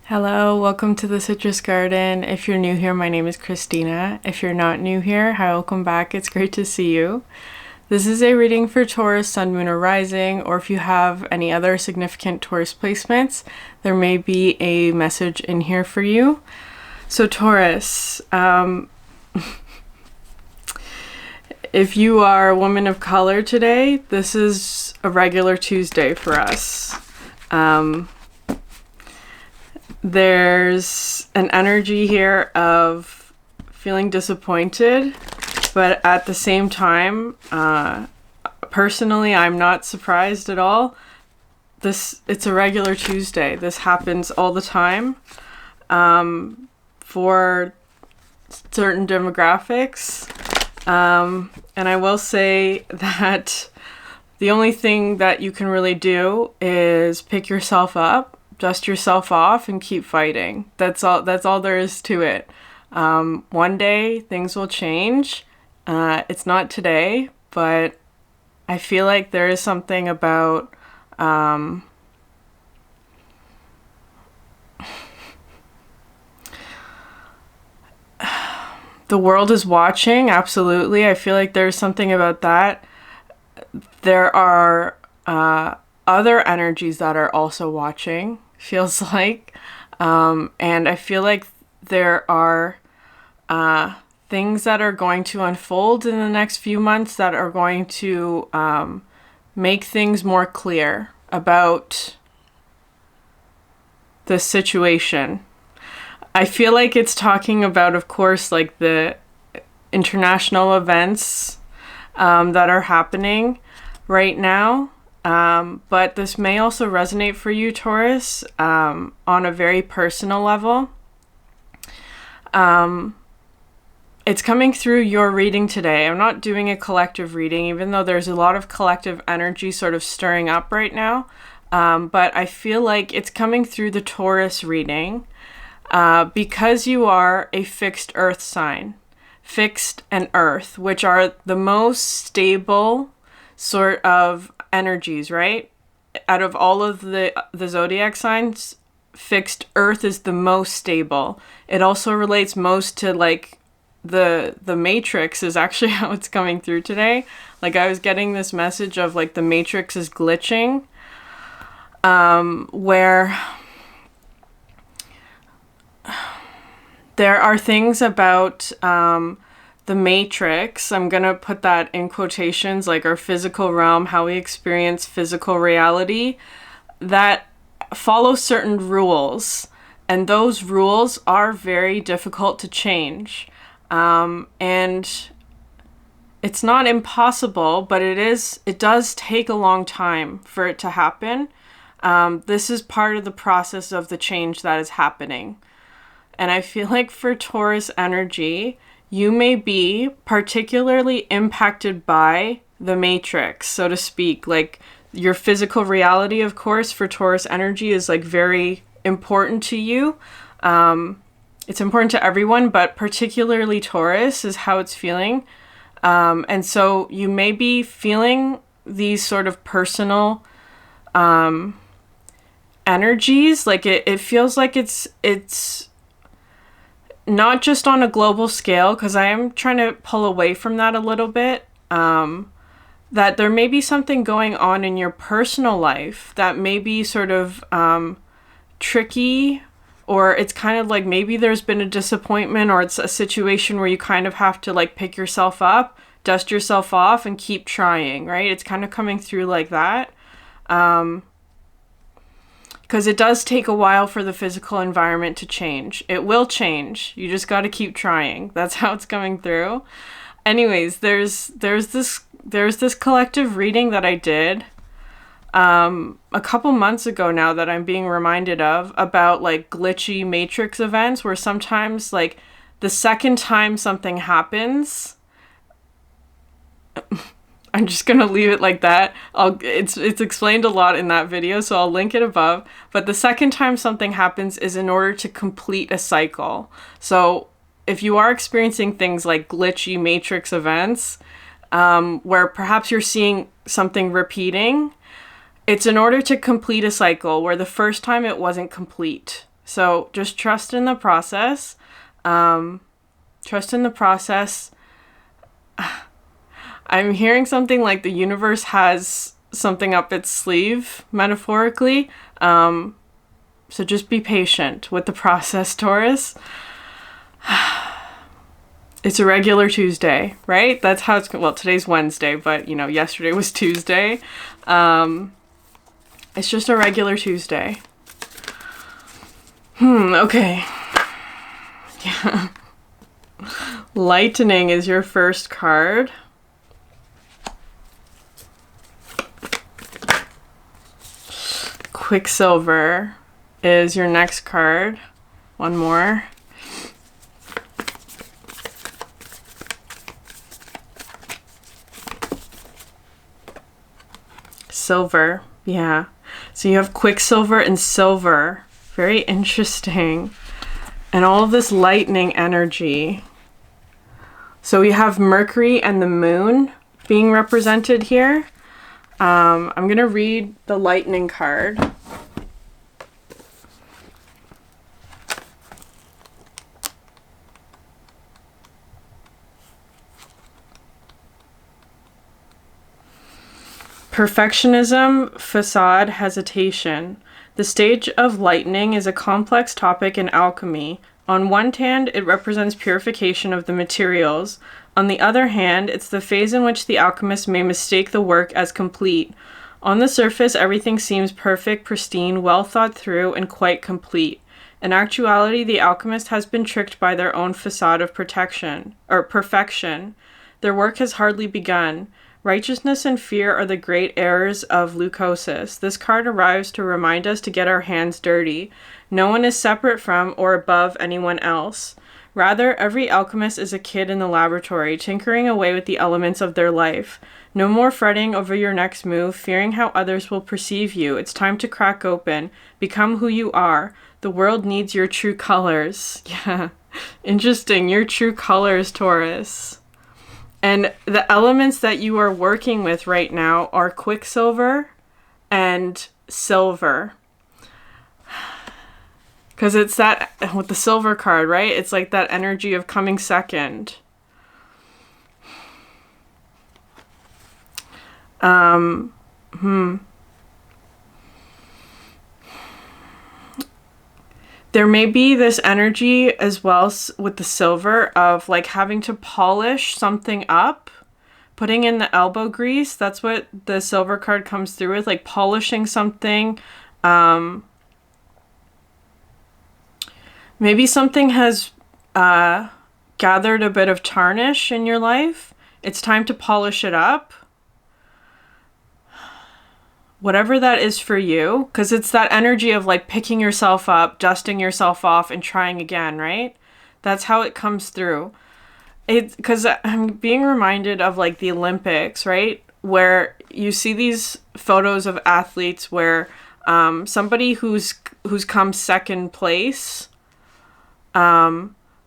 Hello, welcome to the Citrus Garden. If you're new here, my name is Christina. If you're not new here, hi, welcome back. It's great to see you. This is a reading for Taurus, Sun, Moon, or Rising, or if you have any other significant Taurus placements, there may be a message in here for you. So Taurus, if you are a woman of color today, this is a regular Tuesday for us. There's an energy here of feeling disappointed, but at the same time, personally, I'm not surprised at all. It's a regular Tuesday. This happens all the time for certain demographics. And I will say that the only thing that you can really do is pick yourself up, dust yourself off, and keep fighting. That's all there is to it. One day things will change. It's not today, but I feel like there is something about the world is watching. Absolutely. I feel like there's something about that. There are other energies that are also watching, feels like. And I feel like there are things that are going to unfold in the next few months that are going to make things more clear about the situation. I feel like it's talking about, of course, like the international events that are happening right now. But this may also resonate for you, Taurus, on a very personal level. It's coming through your reading today. I'm not doing a collective reading, even though there's a lot of collective energy sort of stirring up right now. But I feel like it's coming through the Taurus reading because you are a fixed earth sign. Fixed and earth, which are the most stable sort of energies, right? Out of all of the zodiac signs, fixed earth is the most stable. It also relates most to like the matrix is actually how it's coming through today. Like I was getting this message of like the matrix is glitching, where there are things about the matrix, I'm gonna put that in quotations, like our physical realm, how we experience physical reality, that follow certain rules. And those rules are very difficult to change. And it's not impossible, but it does take a long time for it to happen. This is part of the process of the change that is happening. And I feel like for Taurus energy, you may be particularly impacted by the matrix, so to speak. Like your physical reality, of course, for Taurus energy is like very important to you. It's important to everyone, but particularly Taurus is how it's feeling. And so you may be feeling these sort of personal energies. Like it feels like it's not just on a global scale, because I am trying to pull away from that a little bit, that there may be something going on in your personal life that may be sort of tricky, or it's kind of like maybe there's been a disappointment, or it's a situation where you kind of have to like pick yourself up, dust yourself off, and keep trying, right? It's kind of coming through like that. Because it does take a while for the physical environment to change. It will change. You just got to keep trying. That's how it's coming through. Anyways, there's this collective reading that I did a couple months ago now that I'm being reminded of, about like glitchy matrix events where sometimes like the second time something happens, I'm just going to leave it like that. It's explained a lot in that video, so I'll link it above. But the second time something happens is in order to complete a cycle. So if you are experiencing things like glitchy matrix events, where perhaps you're seeing something repeating, it's in order to complete a cycle where the first time it wasn't complete. So just trust in the process. Trust in the process. I'm hearing something like the universe has something up its sleeve, metaphorically. So just be patient with the process, Taurus. It's a regular Tuesday, right? That's how it's, well, today's Wednesday, but you know, yesterday was Tuesday. It's just a regular Tuesday. Okay. Yeah. Lightning is your first card. Quicksilver is your next card. One more. Silver. Yeah. So you have Quicksilver and Silver. Very interesting. And all of this lightning energy. So we have Mercury and the Moon being represented here. I'm going to read the lightning card. Perfectionism, facade, hesitation. The stage of lightning is a complex topic in alchemy. On one hand, it represents purification of the materials. On the other hand, it's the phase in which the alchemist may mistake the work as complete. On the surface, everything seems perfect, pristine, well thought through, and quite complete. In actuality, the alchemist has been tricked by their own facade of perfection. Their work has hardly begun. Righteousness and fear are the great errors of leucosis. This card arrives to remind us to get our hands dirty. No one is separate from or above anyone else. Rather, every alchemist is a kid in the laboratory, tinkering away with the elements of their life. No more fretting over your next move, fearing how others will perceive you. It's time to crack open. Become who you are. The world needs your true colors. Yeah, interesting. Your true colors, Taurus. And the elements that you are working with right now are Quicksilver and Silver. Because it's that, with the Silver card, right? It's like that energy of coming second. There may be this energy as well with the Silver of like having to polish something up, putting in the elbow grease. That's what the Silver card comes through with, like polishing something. Maybe something has gathered a bit of tarnish in your life. It's time to polish it up. Whatever that is for you, because it's that energy of like picking yourself up, dusting yourself off, and trying again, right? That's how it comes through. Because I'm being reminded of like the Olympics, right? Where you see these photos of athletes where somebody who's come second place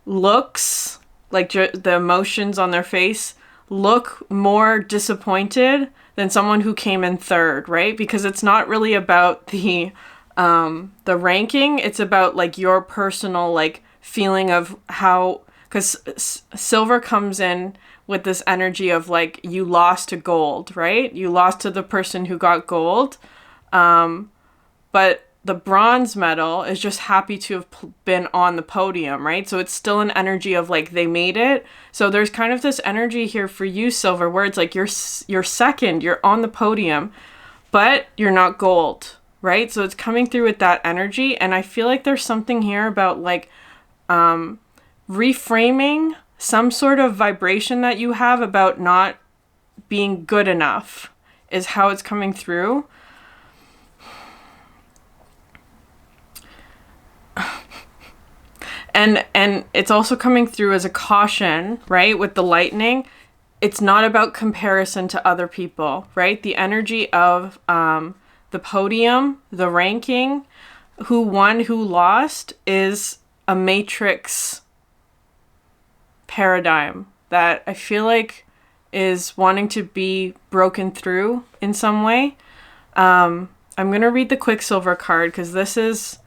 looks like the emotions on their face look more disappointed than someone who came in third, right? Because it's not really about the ranking. It's about like your personal like feeling of how, because Silver comes in with this energy of like you lost to gold, right? You lost to the person who got gold, but the bronze medal is just happy to have been on the podium, right? So it's still an energy of like they made it. So there's kind of this energy here for you, Silver, where it's like you're second, you're on the podium, but you're not gold, right? So it's coming through with that energy. And I feel like there's something here about like reframing some sort of vibration that you have about not being good enough is how it's coming through. And it's also coming through as a caution, right? With the lightning, it's not about comparison to other people, right? The energy of the podium, the ranking, who won, who lost, is a matrix paradigm that I feel like is wanting to be broken through in some way. I'm going to read the Quicksilver card because this is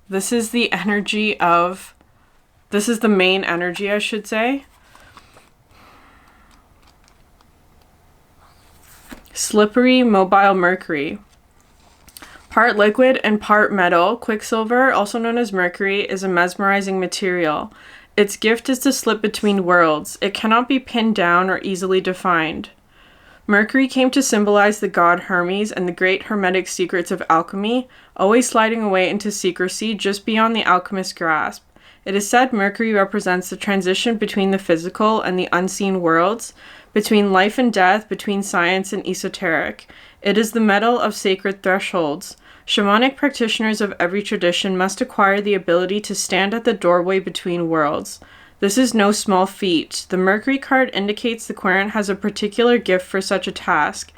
This is the energy of, this is the main energy, I should say. Slippery, mobile Mercury. Part liquid and part metal, Quicksilver, also known as Mercury, is a mesmerizing material. Its gift is to slip between worlds. It cannot be pinned down or easily defined. Mercury came to symbolize the god Hermes and the great hermetic secrets of alchemy, always sliding away into secrecy just beyond the alchemist's grasp. It is said Mercury represents the transition between the physical and the unseen worlds, between life and death, between science and esoteric. It is the metal of sacred thresholds. Shamanic practitioners of every tradition must acquire the ability to stand at the doorway between worlds. This is no small feat. The Mercury card indicates the querent has a particular gift for such a task.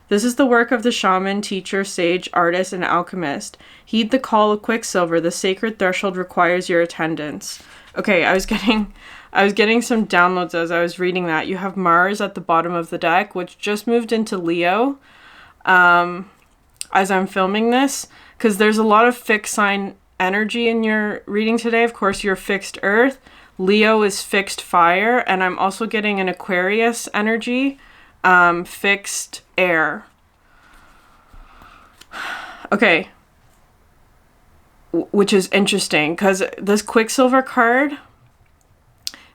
This is the work of the shaman, teacher, sage, artist, and alchemist. Heed the call of Quicksilver. The sacred threshold requires your attendance. Okay, I was getting some downloads as I was reading that. You have Mars at the bottom of the deck, which just moved into Leo. As I'm filming this, because there's a lot of fixed sign energy in your reading today. Of course, you're fixed earth. Leo is fixed fire, and I'm also getting an Aquarius energy, fixed air. Okay. Which is interesting, because this Quicksilver card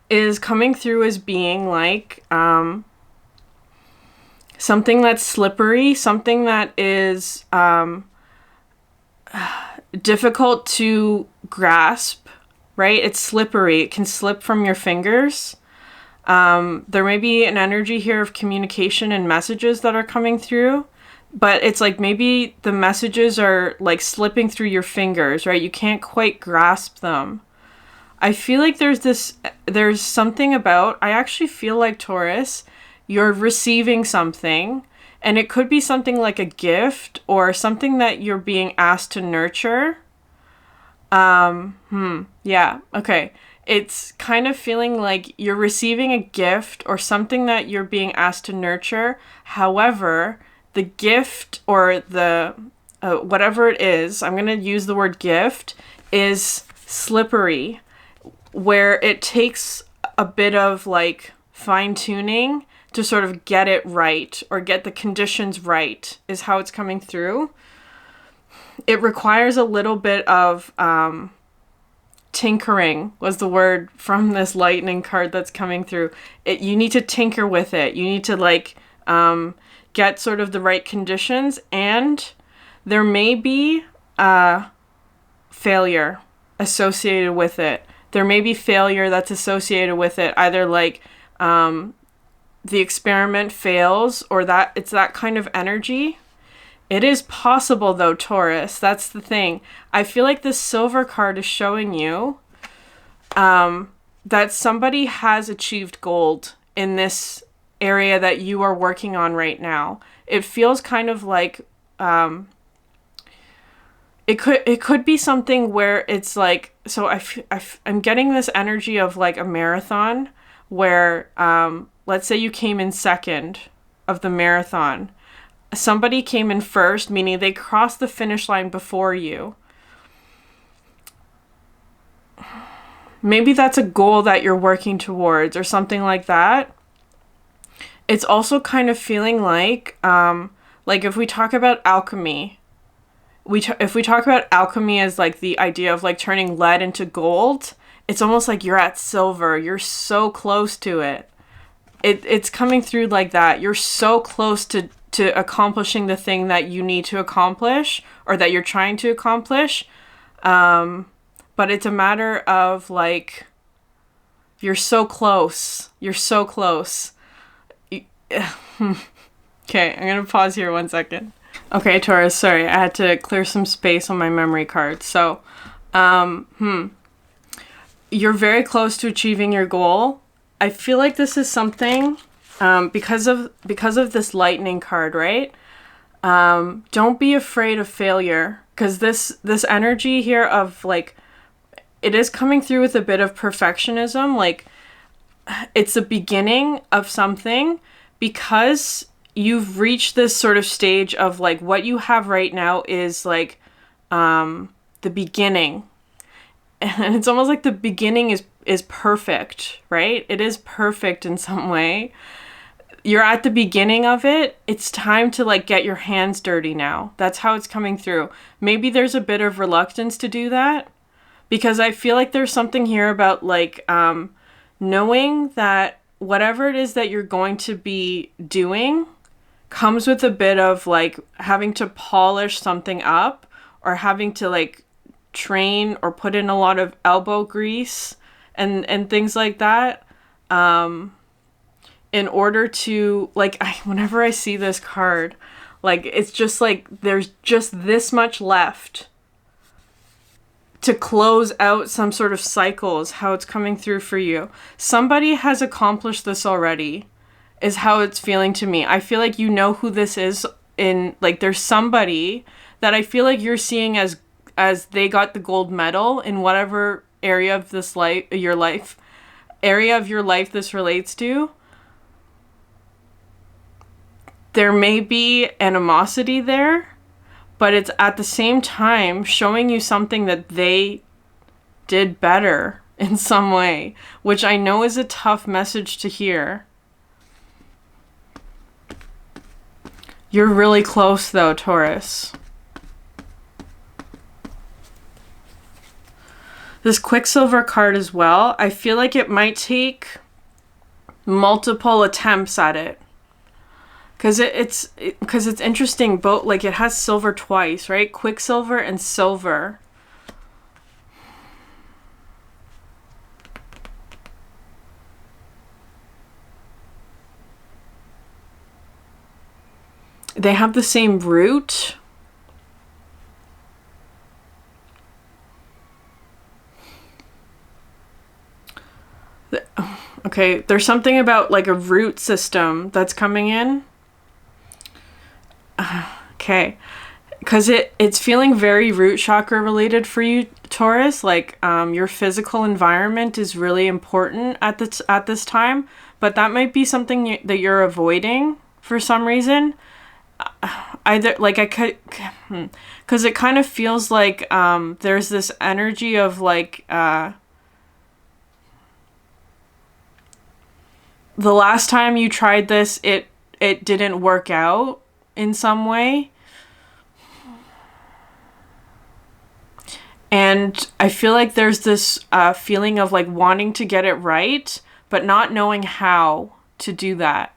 is coming through as being like, something that's slippery, something that is difficult to grasp, right? It's slippery. It can slip from your fingers. There may be an energy here of communication and messages that are coming through, but it's like maybe the messages are like slipping through your fingers, right? You can't quite grasp them. I feel like there's something about, I actually feel like Taurus, you're receiving something, and it could be something like a gift or something that you're being asked to nurture. Yeah, okay. It's kind of feeling like you're receiving a gift or something that you're being asked to nurture. However, the gift or the, whatever it is, I'm going to use the word gift, is slippery, where it takes a bit of like fine tuning to sort of get it right or get the conditions right is how it's coming through. It requires a little bit of tinkering was the word from this lightning card that's coming through. You need to tinker with it. You need to like get sort of the right conditions, and there may be failure associated with it. There may be failure that's associated with it, either like the experiment fails or that it's that kind of energy. It is possible though, Taurus. That's the thing. I feel like this silver card is showing you that somebody has achieved gold in this area that you are working on right now. It feels kind of like it could be something where it's like, so I'm getting this energy of like a marathon where let's say you came in second of the marathon. Somebody came in first, meaning they crossed the finish line before you. Maybe that's a goal that you're working towards or something like that. It's also kind of feeling like if we talk about alchemy, if we talk about alchemy as like the idea of like turning lead into gold, it's almost like you're at silver. You're so close to it. It's coming through like that. You're so close to accomplishing the thing that you need to accomplish or that you're trying to accomplish. But it's a matter of like, you're so close. You're so close. Okay, I'm going to pause here 1 second. Okay, Taurus, sorry. I had to clear some space on my memory card. So, you're very close to achieving your goal. I feel like this is something, because of this lightning card, right? Don't be afraid of failure, because this energy here of like, it is coming through with a bit of perfectionism. Like, it's the beginning of something, because you've reached this sort of stage of like what you have right now is like the beginning and it's almost like the beginning is perfect, right? It is perfect in some way. You're at the beginning of it. It's time to like get your hands dirty now. That's how it's coming through. Maybe there's a bit of reluctance to do that, because I feel like there's something here about like knowing that whatever it is that you're going to be doing comes with a bit of like having to polish something up, or having to like train or put in a lot of elbow grease and things like that, in order to like, whenever I see this card, like it's just like there's just this much left to close out some sort of cycles, how it's coming through for you. Somebody has accomplished this already, is how it's feeling to me. I feel like you know who this is. In like, there's somebody that I feel like you're seeing as they got the gold medal in whatever area of this area of your life this relates to. There may be animosity there, but it's at the same time showing you something that they did better in some way, which I know is a tough message to hear. You're really close though, Taurus. This Quicksilver card as well, I feel like it might take multiple attempts at it. Because it's interesting, both, like it has silver twice, right? Quicksilver and silver. They have the same root. Okay, there's something about like a root system that's coming in. Okay, because it's feeling very root chakra related for you, Taurus. Like your physical environment is really important at this time, but that might be something that you're avoiding for some reason. Either like I could, because it kind of feels like there's this energy of like the last time you tried this, it didn't work out in some way. And I feel like there's this feeling of like wanting to get it right, but not knowing how to do that.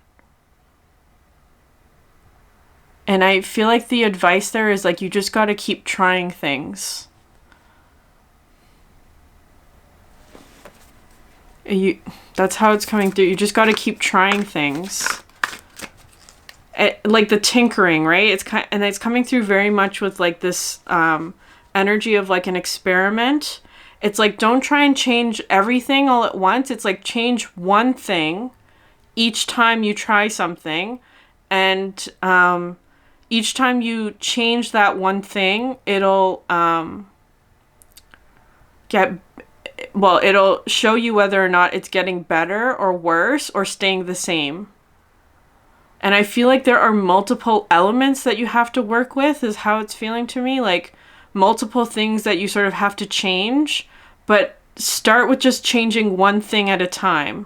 And I feel like the advice there is like, you just got to keep trying things. That's how it's coming through. You just got to keep trying things. Like the tinkering, right? It's coming through very much with like this energy of like an experiment. It's like, don't try and change everything all at once. It's like, change one thing each time you try something. And each time you change that one thing, it'll it'll show you whether or not it's getting better or worse or staying the same. And I feel like there are multiple elements that you have to work with, is how it's feeling to me. Like multiple things that you sort of have to change, but start with just changing one thing at a time.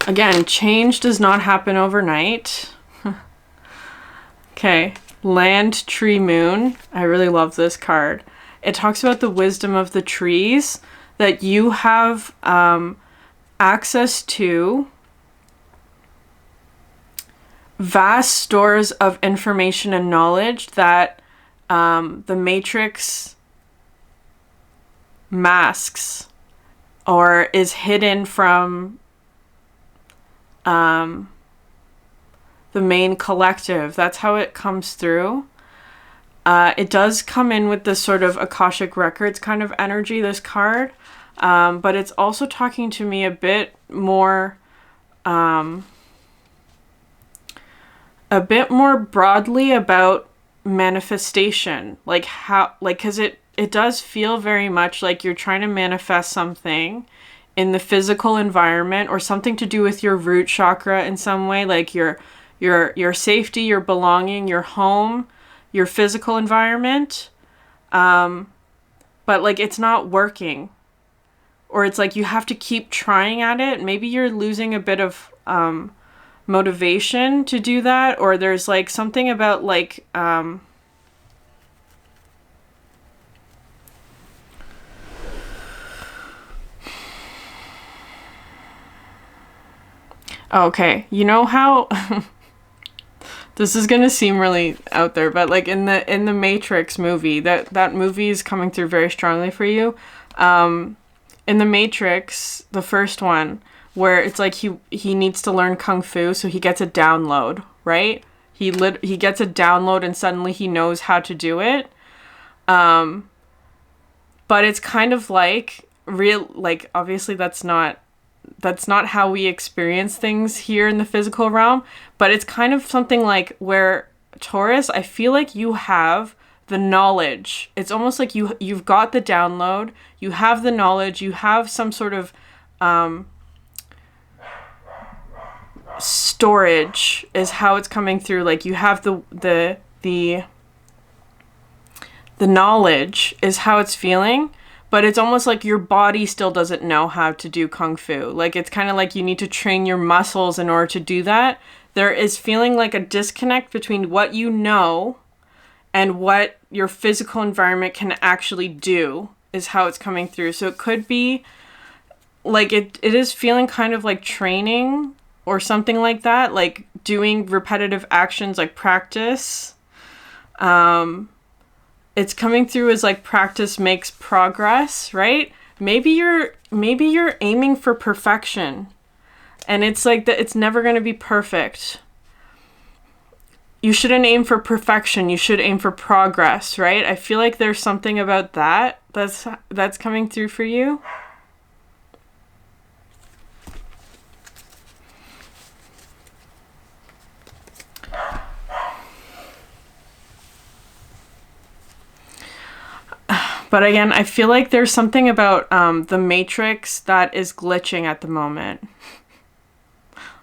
Again, change does not happen overnight. Okay, Land, Tree, Moon. I really love this card. It talks about the wisdom of the trees, that you have access to vast stores of information and knowledge that the Matrix masks or is hidden from the main collective. That's how it comes through. It does come in with this sort of Akashic Records kind of energy, this card. But it's also talking to me a bit more broadly about manifestation. Like how, like, because it does feel very much like you're trying to manifest something in the physical environment, or something to do with your root chakra in some way, like your your safety, your belonging, your home, your physical environment. But like it's not working. Or it's like you have to keep trying at it. Maybe you're losing a bit of motivation to do that, or there's like something about like okay, you know how this is gonna seem really out there, but like in the Matrix movie, that movie is coming through very strongly for you. In the Matrix, the first one, where it's like he needs to learn kung fu, so he gets a download, right? He gets a download and suddenly he knows how to do it. But it's kind of like obviously that's not how we experience things here in the physical realm, but it's kind of something like where Taurus, I feel like you have the knowledge. It's almost like you've got the download, you have the knowledge, you have some sort of storage is how it's coming through. Like you have the knowledge is how it's feeling, but it's almost like your body still doesn't know how to do kung fu. Like it's kind of like you need to train your muscles in order to do that. There is feeling like a disconnect between what you know and what your physical environment can actually do is how it's coming through. So it could be like it is feeling kind of like training or something like that, like doing repetitive actions like practice. It's coming through as like practice makes progress, right? Maybe you're aiming for perfection, and it's like that it's never going to be perfect. You shouldn't aim for perfection. You should aim for progress, right? I feel like there's something about that's coming through for you. But again, I feel like there's something about the Matrix that is glitching at the moment.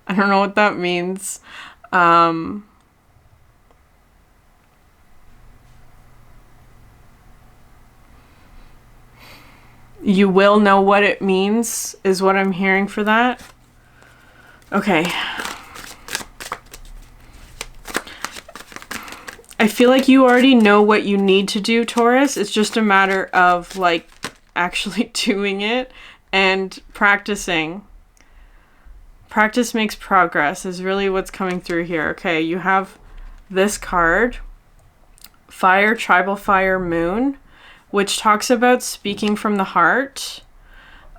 I don't know what that means. You will know what it means, is what I'm hearing for that. Okay. I feel like you already know what you need to do, Taurus. It's just a matter of like actually doing it and practicing. Practice makes progress is really what's coming through here. Okay, you have this card, Fire, Tribal Fire, Moon, which talks about speaking from the heart,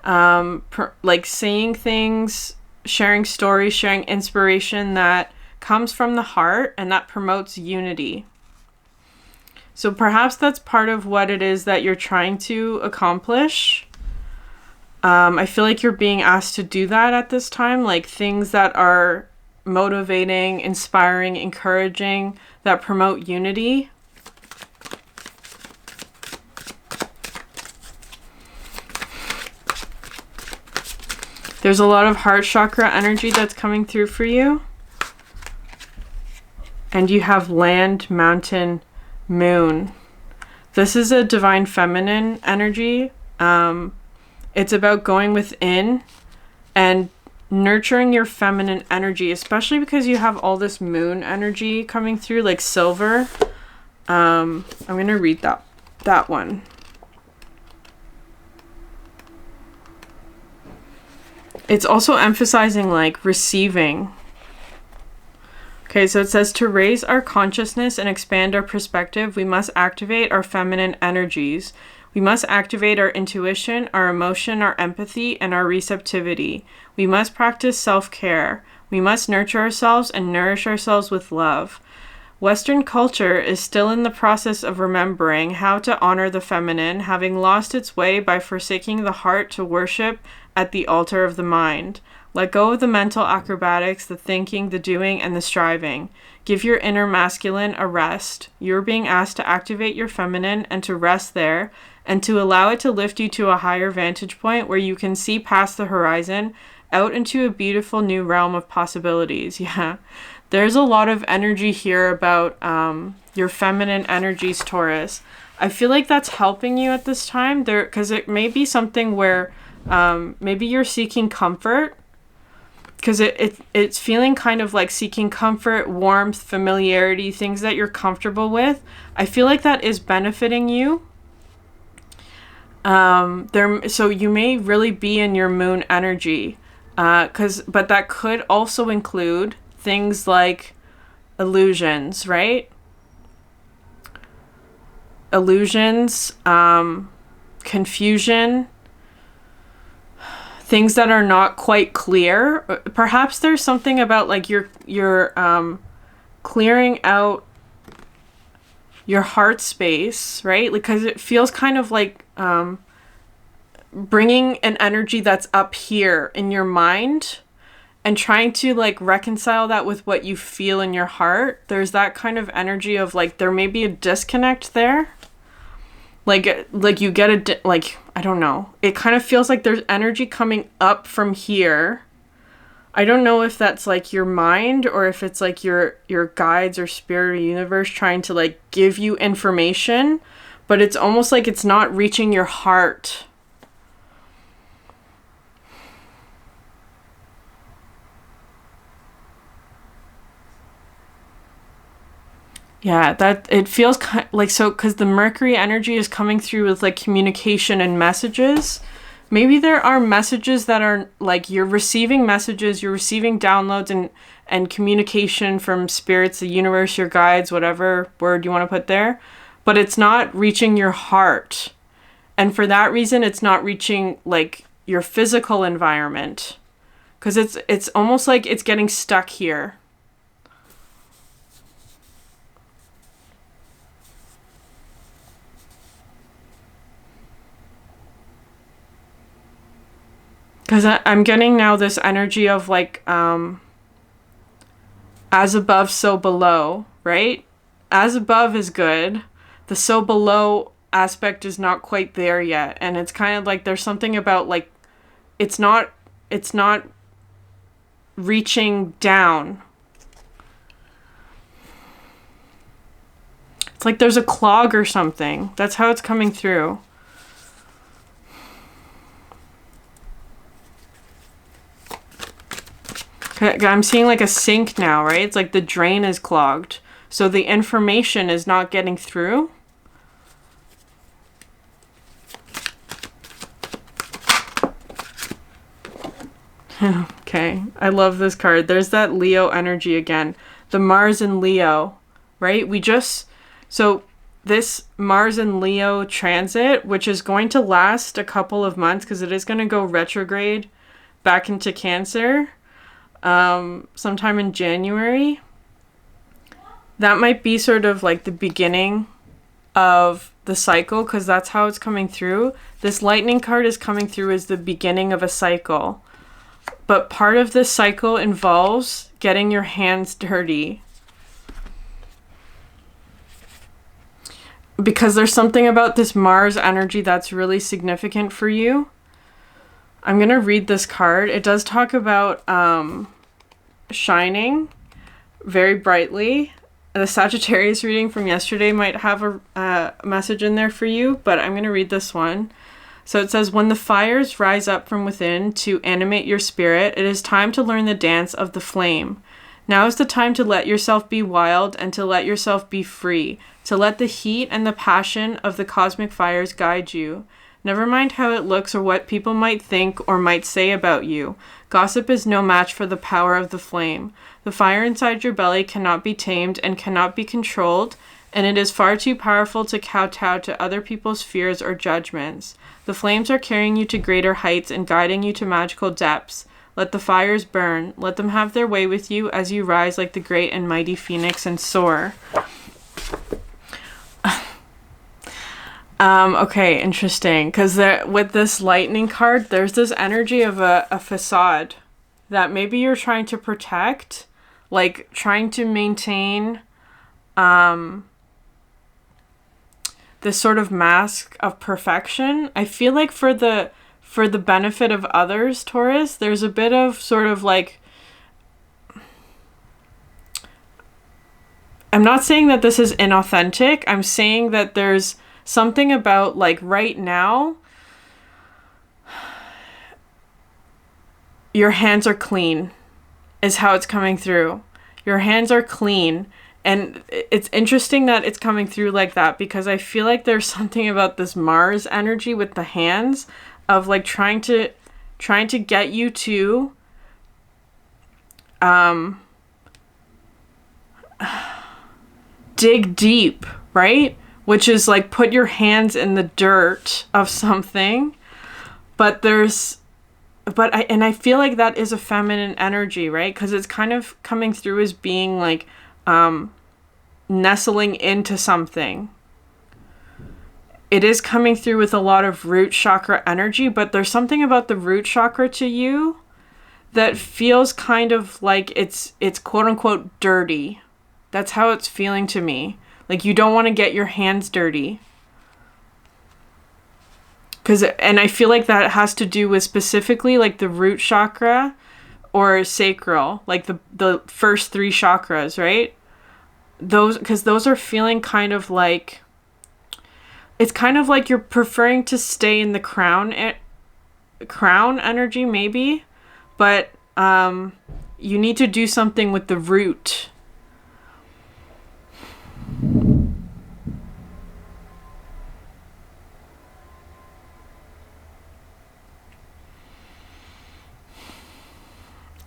like saying things, sharing stories, sharing inspiration that comes from the heart and that promotes unity. So perhaps that's part of what it is that you're trying to accomplish. I feel like you're being asked to do that at this time, like things that are motivating, inspiring, encouraging, that promote unity. There's a lot of heart chakra energy that's coming through for you. And you have land, mountain, moon. This is a divine feminine energy. It's about going within and nurturing your feminine energy, especially because you have all this moon energy coming through, like silver. I'm going to read that one. It's also emphasizing like receiving. Okay, so it says to raise our consciousness and expand our perspective, we must activate our feminine energies. We must activate our intuition, our emotion, our empathy, and our receptivity. We must practice self-care. We must nurture ourselves and nourish ourselves with love. Western culture is still in the process of remembering how to honor the feminine, having lost its way by forsaking the heart to worship at the altar of the mind. Let go of the mental acrobatics, the thinking, the doing, and the striving. Give your inner masculine a rest. You're being asked to activate your feminine and to rest there, and to allow it to lift you to a higher vantage point where you can see past the horizon out into a beautiful new realm of possibilities. Yeah, There's a lot of energy here about your feminine energies, Taurus. I feel like that's helping you at this time there, because it may be something where maybe you're seeking comfort, because it's feeling kind of like seeking comfort, warmth, familiarity, things that you're comfortable with. I feel like that is benefiting you. So you may really be in your moon energy, but that could also include things like illusions, right? Illusions, confusion, things that are not quite clear. Perhaps there's something about like you're clearing out your heart space, right? Because it feels kind of like bringing an energy that's up here in your mind and trying to like reconcile that with what you feel in your heart. There's that kind of energy of like there may be a disconnect there. Like you get I don't know. It kind of feels like there's energy coming up from here. I don't know if that's like your mind or if it's like your guides or spirit or universe trying to like give you information, but it's almost like it's not reaching your heart. Yeah, that it feels like so because the Mercury energy is coming through with like communication and messages. Maybe there are messages that are like you're receiving messages, you're receiving downloads and communication from spirits, the universe, your guides, whatever word you want to put there, but it's not reaching your heart. And for that reason, it's not reaching like your physical environment because it's almost like it's getting stuck here. Because I'm getting now this energy of like, as above, so below, right? As above is good. The so below aspect is not quite there yet. And it's kind of like there's something about like, it's not reaching down. It's like there's a clog or something. That's how it's coming through. I'm seeing like a sink now, right? It's like the drain is clogged. So the information is not getting through. Okay, I love this card. There's that Leo energy again. The Mars in Leo, right? So this Mars in Leo transit, which is going to last a couple of months because it is going to go retrograde back into Cancer. Sometime in January. That might be sort of like the beginning of the cycle because that's how it's coming through. This lightning card is coming through as the beginning of a cycle. But part of this cycle involves getting your hands dirty. Because there's something about this Mars energy that's really significant for you. I'm going to read this card. It does talk about shining very brightly. The Sagittarius reading from yesterday might have a message in there for you, but I'm going to read this one. So it says, when the fires rise up from within to animate your spirit, it is time to learn the dance of the flame. Now is the time to let yourself be wild and to let yourself be free, to let the heat and the passion of the cosmic fires guide you. Never mind how it looks or what people might think or might say about you. Gossip is no match for the power of the flame. The fire inside your belly cannot be tamed and cannot be controlled, and it is far too powerful to kowtow to other people's fears or judgments. The flames are carrying you to greater heights and guiding you to magical depths. Let the fires burn. Let them have their way with you as you rise like the great and mighty phoenix and soar. Okay, interesting. Because with this lightning card, there's this energy of a facade that maybe you're trying to protect, like trying to maintain this sort of mask of perfection. I feel like for the benefit of others, Taurus, there's a bit of sort of like I'm not saying that this is inauthentic. I'm saying that there's something about like right now, your hands are clean is how it's coming through. Your hands are clean. And it's interesting that it's coming through like that, because I feel like there's something about this Mars energy with the hands of like trying to get you to dig deep, right? Which is like put your hands in the dirt of something. But I feel like that is a feminine energy, right? Because it's kind of coming through as being like nestling into something. It is coming through with a lot of root chakra energy, but there's something about the root chakra to you that feels kind of like it's quote unquote dirty. That's how it's feeling to me. Like you don't want to get your hands dirty. And I feel like that has to do with specifically like the root chakra or sacral, like the first 3 chakras, right? Because those are feeling kind of like, it's kind of like you're preferring to stay in the crown energy maybe, but you need to do something with the root.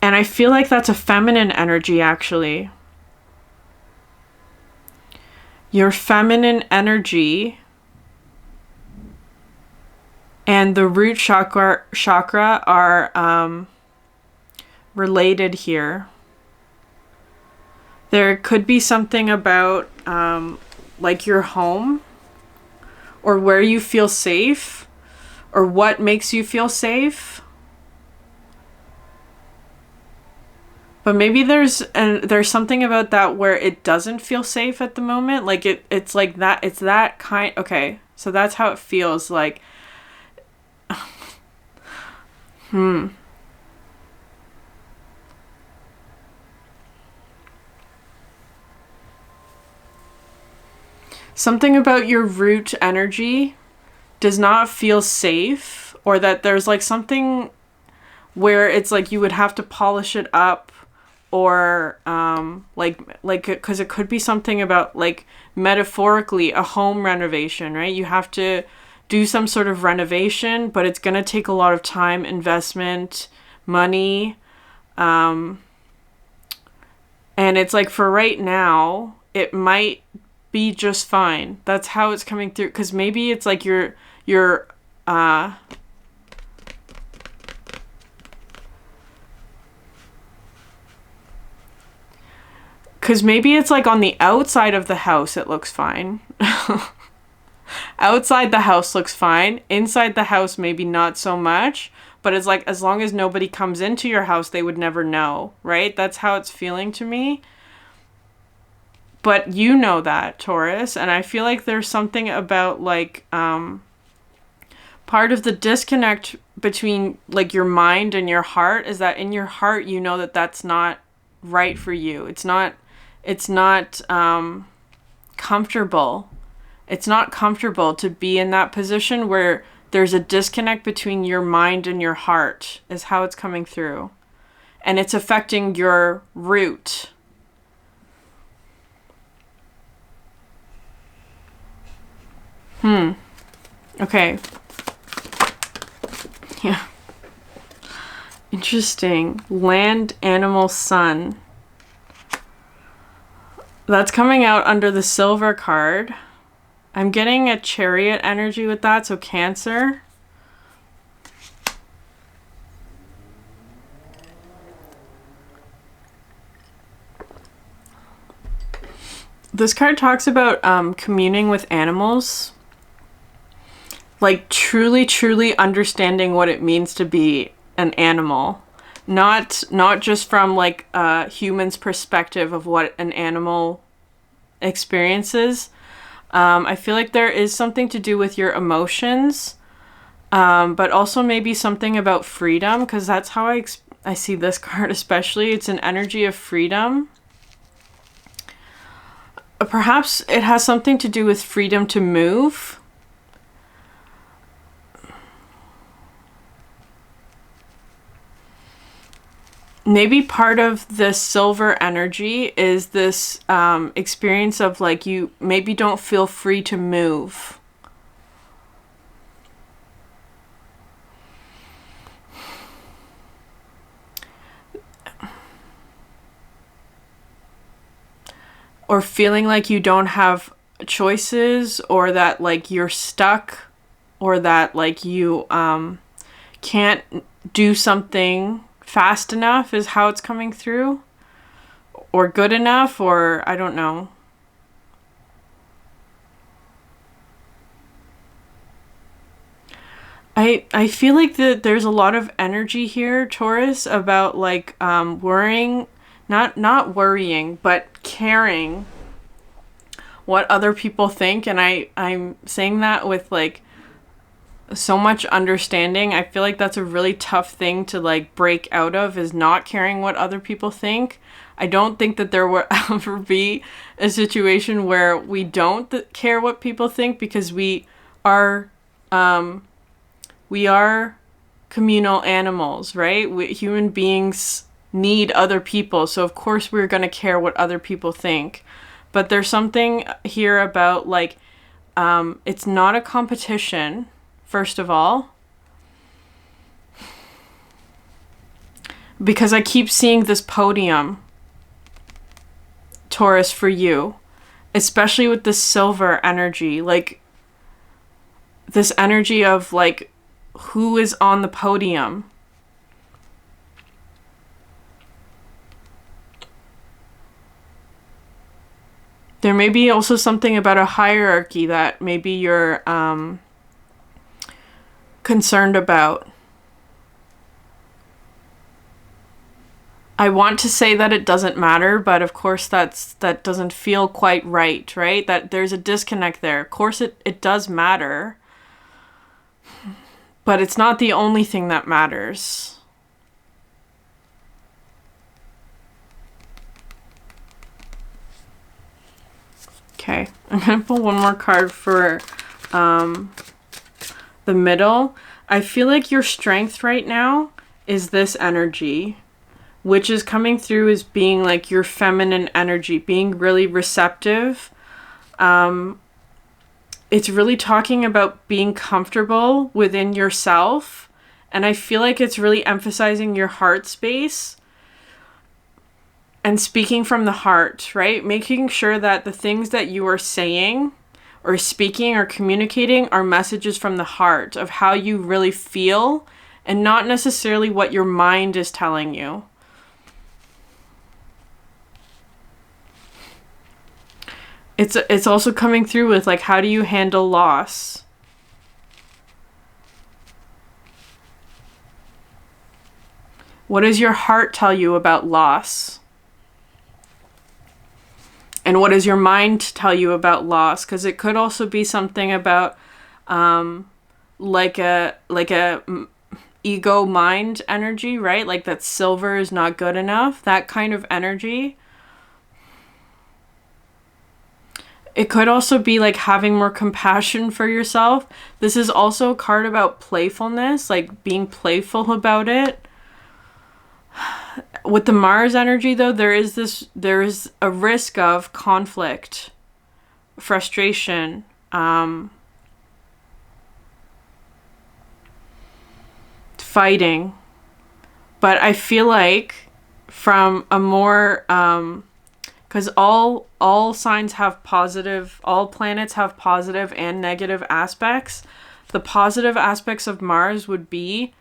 And I feel like that's a feminine energy, actually. Your feminine energy and the root chakra are related here. There could be something about like your home or where you feel safe or what makes you feel safe. But maybe there's something about that where it doesn't feel safe at the moment. Like it's like that. It's that kind. Okay, so that's how it feels like. Something about your root energy does not feel safe, or that there's like something where it's like you would have to polish it up. Or like because it could be something about like metaphorically a home renovation, right? You have to do some sort of renovation, but it's going to take a lot of time, investment, money. And it's like for right now, it might be just fine. That's how it's coming through. Because maybe it's like you're because maybe it's like on the outside of the house, it looks fine. Outside the house looks fine. Inside the house, maybe not so much. But it's like, as long as nobody comes into your house, they would never know, right? That's how it's feeling to me. But you know that, Taurus. And I feel like there's something about like, part of the disconnect between like your mind and your heart is that in your heart, you know that that's not right for you. It's not comfortable. It's not comfortable to be in that position where there's a disconnect between your mind and your heart is how it's coming through. And it's affecting your root. Okay. Yeah. Interesting. Land, animal, sun. That's coming out under the silver card. I'm getting a chariot energy with that, so Cancer. This card talks about communing with animals. Like truly, truly understanding what it means to be an animal. Not just from like a human's perspective of what an animal experiences. I feel like there is something to do with your emotions, but also maybe something about freedom, because that's how I see this card especially. It's an energy of freedom. perhaps it has something to do with freedom to move. Maybe part of the silver energy is this experience of like you maybe don't feel free to move. Or feeling like you don't have choices, or that like you're stuck, or that like you can't do something fast enough is how it's coming through, or good enough, or I don't know. I feel like that there's a lot of energy here, Taurus, about like worrying, not worrying, but caring what other people think. And I'm saying that with like so much understanding. I feel like that's a really tough thing to like break out of, is not caring what other people think. I don't think that there will ever be a situation where we don't care what people think, because we are communal animals, right? Human beings need other people, so of course we're going to care what other people think. But there's something here about like it's not a competition, first of all, because I keep seeing this podium, Taurus, for you, especially with this silver energy, like this energy of like who is on the podium. There may be also something about a hierarchy that maybe you're concerned about. I want to say that it doesn't matter, but of course that doesn't feel quite right? That there's a disconnect there. Of course it does matter, but it's not the only thing that matters. Okay, I'm going to pull one more card for the middle. I feel like your strength right now is this energy, which is coming through as being like your feminine energy, being really receptive. It's really talking about being comfortable within yourself. And I feel like it's really emphasizing your heart space and speaking from the heart, right? Making sure that the things that you are saying or speaking or communicating are messages from the heart of how you really feel, and not necessarily what your mind is telling you. It's also coming through with like, how do you handle loss? What does your heart tell you about loss? And what does your mind tell you about loss? Because it could also be something about like a ego mind energy, right? Like that silver is not good enough, that kind of energy. It could also be like having more compassion for yourself. This is also a card about playfulness, like being playful about it. With the Mars energy though, there is a risk of conflict, frustration, fighting. But I feel like from a more because all signs have positive, all planets have positive and negative aspects. The positive aspects of Mars would be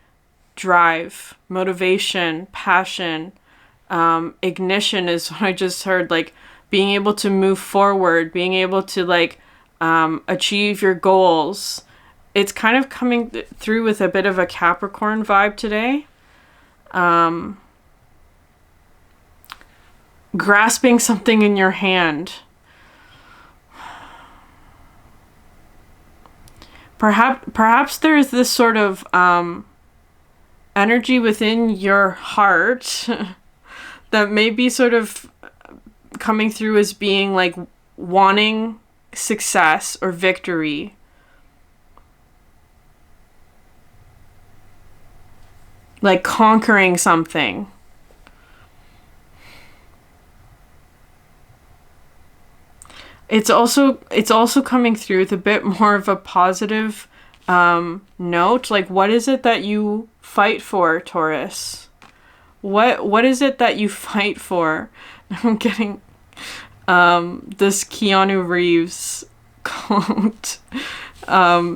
drive, motivation, passion, ignition is what I just heard, like being able to move forward, being able to like achieve your goals. It's kind of coming through with a bit of a Capricorn vibe today. Grasping something in your hand. Perhaps there is this sort of energy within your heart that may be sort of coming through as being like wanting success or victory. Like conquering something. It's also coming through with a bit more of a positive note. Like, what is it that you fight for, Taurus? What is it that you fight for? I'm getting this Keanu Reeves quote.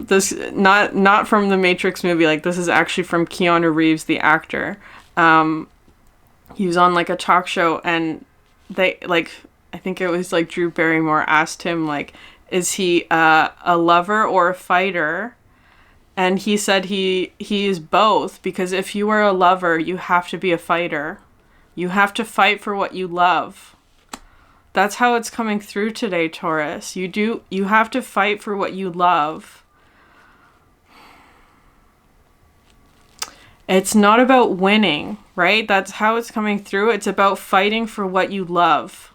This not from the Matrix movie. Like, this is actually from Keanu Reeves, the actor. He was on like a talk show, and they like, I think it was like Drew Barrymore asked him like, is he a lover or a fighter? And he said he is both, because if you are a lover, you have to be a fighter. You have to fight for what you love. That's how it's coming through today, Taurus. You have to fight for what you love. It's not about winning, right? That's how it's coming through. It's about fighting for what you love.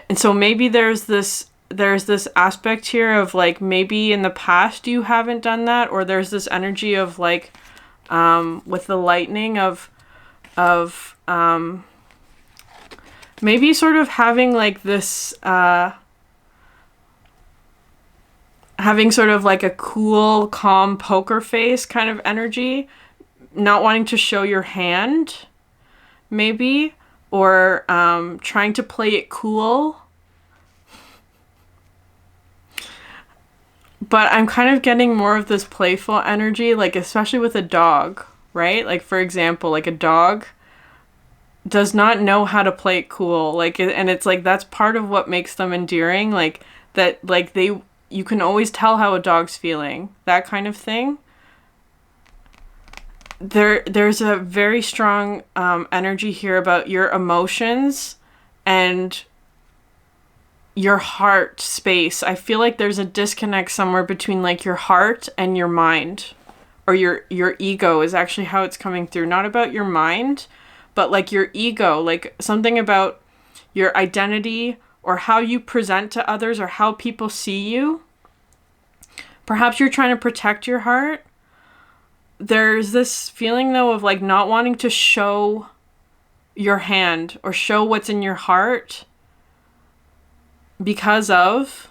And so maybe there's this aspect here of like, maybe in the past you haven't done that, or there's this energy of like, with the lightning of maybe sort of having like this, having sort of like a cool, calm poker face kind of energy, not wanting to show your hand, maybe, or trying to play it cool. But I'm kind of getting more of this playful energy, like especially with a dog, right? Like, for example, like a dog does not know how to play it cool. Like, and it's like, that's part of what makes them endearing. Like that, like you can always tell how a dog's feeling, that kind of thing. There's a very strong energy here about your emotions and your heart space. I feel like there's a disconnect somewhere between like your heart and your mind, or your ego is actually how it's coming through. Not about your mind, but like your ego, like something about your identity or how you present to others or how people see you. Perhaps you're trying to protect your heart. There's this feeling though of like not wanting to show your hand or show what's in your heart because of,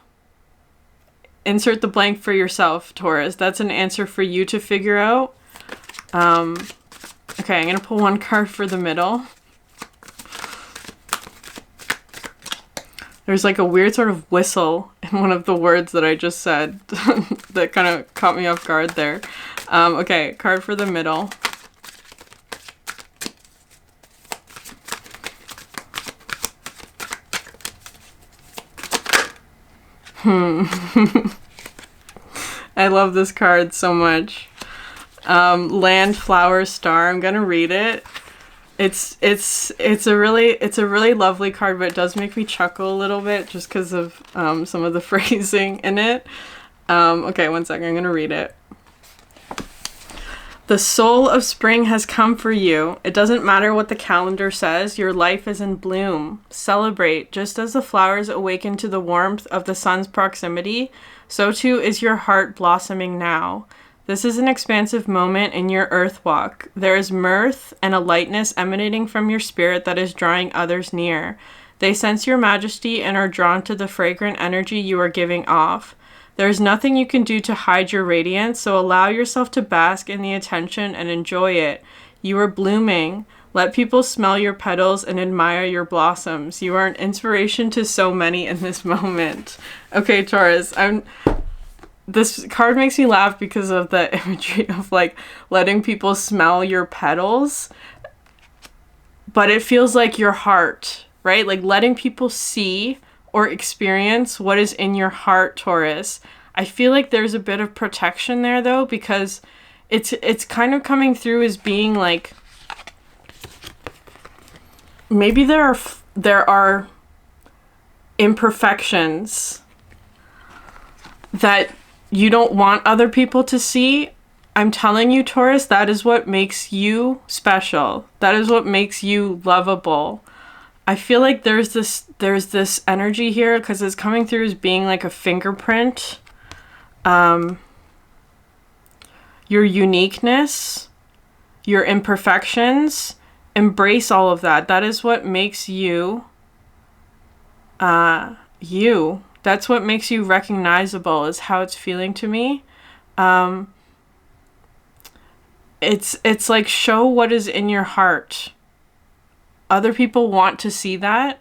insert the blank for yourself, Taurus. That's an answer for you to figure out. Okay, I'm going to pull one card for the middle. There's like a weird sort of whistle in one of the words that I just said that kind of caught me off guard there. Okay, card for the middle. I love this card so much. Land, flower, star. I'm gonna read it. It's a really lovely card, but it does make me chuckle a little bit just because of some of the phrasing in it. Okay, one second. I'm gonna read it. The soul of spring has come for you. It doesn't matter what the calendar says. Your life is in bloom. Celebrate. Just as the flowers awaken to the warmth of the sun's proximity, so too is your heart blossoming now. This is an expansive moment in your earth walk. There is mirth and a lightness emanating from your spirit that is drawing others near. They sense your majesty and are drawn to the fragrant energy you are giving off. There is nothing you can do to hide your radiance, so allow yourself to bask in the attention and enjoy it. You are blooming. Let people smell your petals and admire your blossoms. You are an inspiration to so many in this moment. Okay, Taurus, this card makes me laugh because of the imagery of like letting people smell your petals, but it feels like your heart, right? Like letting people see or experience what is in your heart, Taurus. I feel like there's a bit of protection there though, because it's kind of coming through as being like, maybe there are imperfections that you don't want other people to see. I'm telling you, Taurus, that is what makes you special. That is what makes you lovable. I feel like there's this energy here because it's coming through as being like a fingerprint. Your uniqueness, your imperfections, embrace all of that. That is what makes you you. That's what makes you recognizable, is how it's feeling to me. It's like, show what is in your heart. Other people want to see that.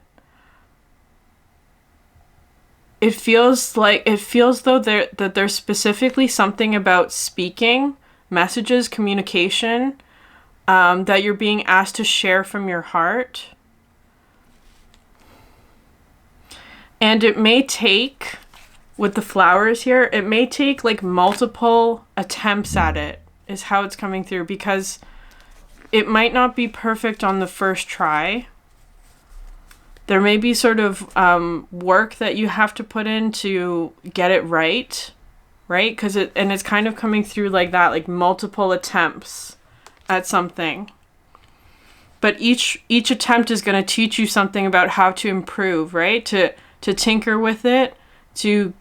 It feels though that there's specifically something about speaking, messages, communication, that you're being asked to share from your heart. And it may take, with the flowers here, it may take like multiple attempts at it, is how it's coming through, because it might not be perfect on the first try. There may be sort of work that you have to put in to get it right? Because it's kind of coming through like that, like multiple attempts at something. But each attempt is going to teach you something about how to improve, right? To tinker with it, to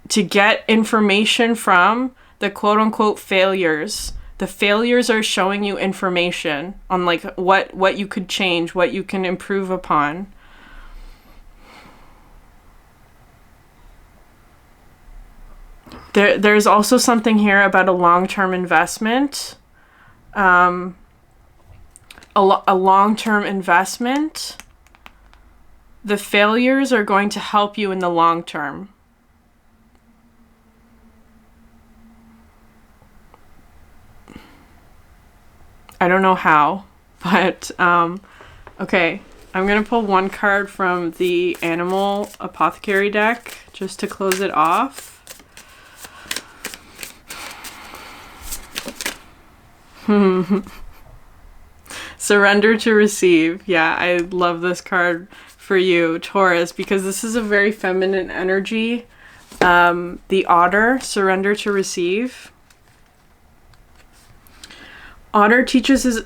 get information from the quote unquote failures. The failures are showing you information on like what you could change, what you can improve upon. There's also something here about a long-term investment. A long-term investment. The failures are going to help you in the long term. I don't know how, but okay. I'm going to pull one card from the Animal Apothecary deck just to close it off. Surrender to receive. Yeah, I love this card for you, Taurus, because this is a very feminine energy. The otter, surrender to receive. Otter teaches us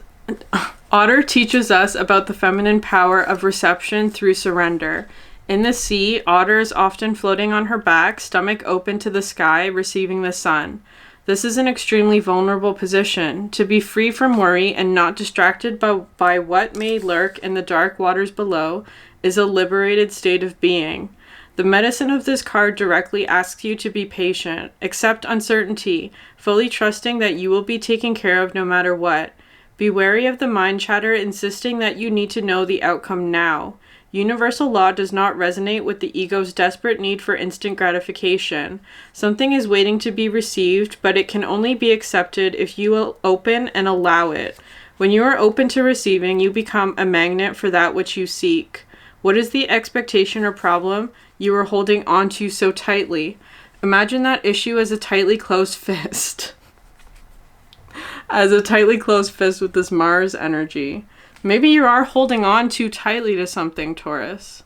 about the feminine power of reception through surrender. In the sea, otter is often floating on her back, stomach open to the sky, receiving the sun. This is an extremely vulnerable position. To be free from worry and not distracted by what may lurk in the dark waters below is a liberated state of being. The medicine of this card directly asks you to be patient, accept uncertainty, fully trusting that you will be taken care of no matter what. Be wary of the mind chatter insisting that you need to know the outcome now. Universal law does not resonate with the ego's desperate need for instant gratification. Something is waiting to be received, but it can only be accepted if you will open and allow it. When you are open to receiving, you become a magnet for that which you seek. What is the expectation or problem you are holding on to so tightly? Imagine that issue as a tightly closed fist. As a tightly closed fist with this Mars energy. Maybe you are holding on too tightly to something, Taurus.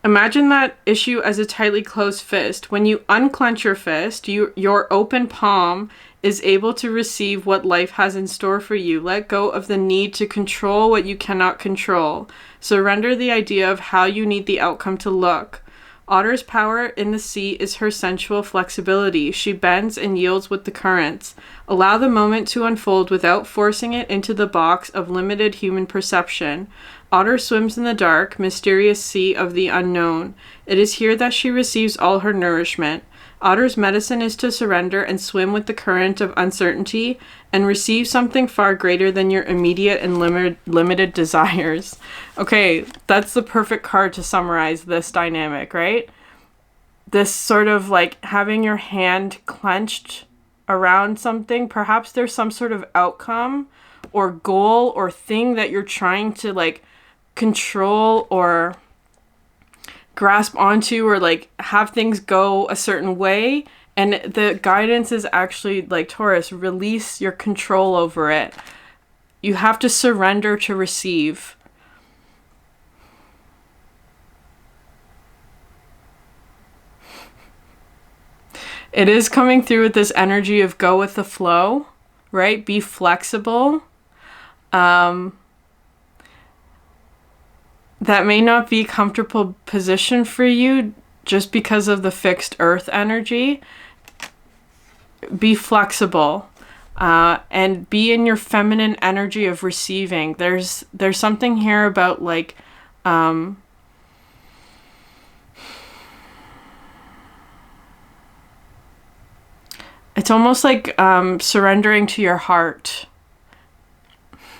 Imagine that issue as a tightly closed fist. When you unclench your fist, your open palm is able to receive what life has in store for you. Let go of the need to control what you cannot control. Surrender the idea of how you need the outcome to look. Otter's power in the sea is her sensual flexibility. She bends and yields with the currents. Allow the moment to unfold without forcing it into the box of limited human perception. Otter swims in the dark, mysterious sea of the unknown. It is here that she receives all her nourishment. Otter's medicine is to surrender and swim with the current of uncertainty and receive something far greater than your immediate and limited desires. Okay, that's the perfect card to summarize this dynamic, right? This sort of like having your hand clenched around something. Perhaps there's some sort of outcome or goal or thing that you're trying to like control or grasp onto, or like have things go a certain way, and the guidance is actually like, Taurus, release your control over it. You have to surrender to receive. It is coming through with this energy of go with the flow, right? Be that may not be a comfortable position for you just because of the fixed earth energy. Be flexible. And be in your feminine energy of receiving. There's something here about like it's almost like surrendering to your heart.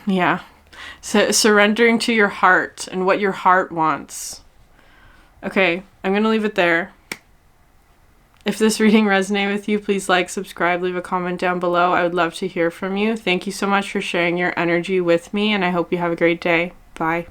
Yeah. So surrendering to your heart and what your heart wants. Okay, I'm going to leave it there. If this reading resonated with you, please like, subscribe, leave a comment down below. I would love to hear from you. Thank you so much for sharing your energy with me, and I hope you have a great day. Bye.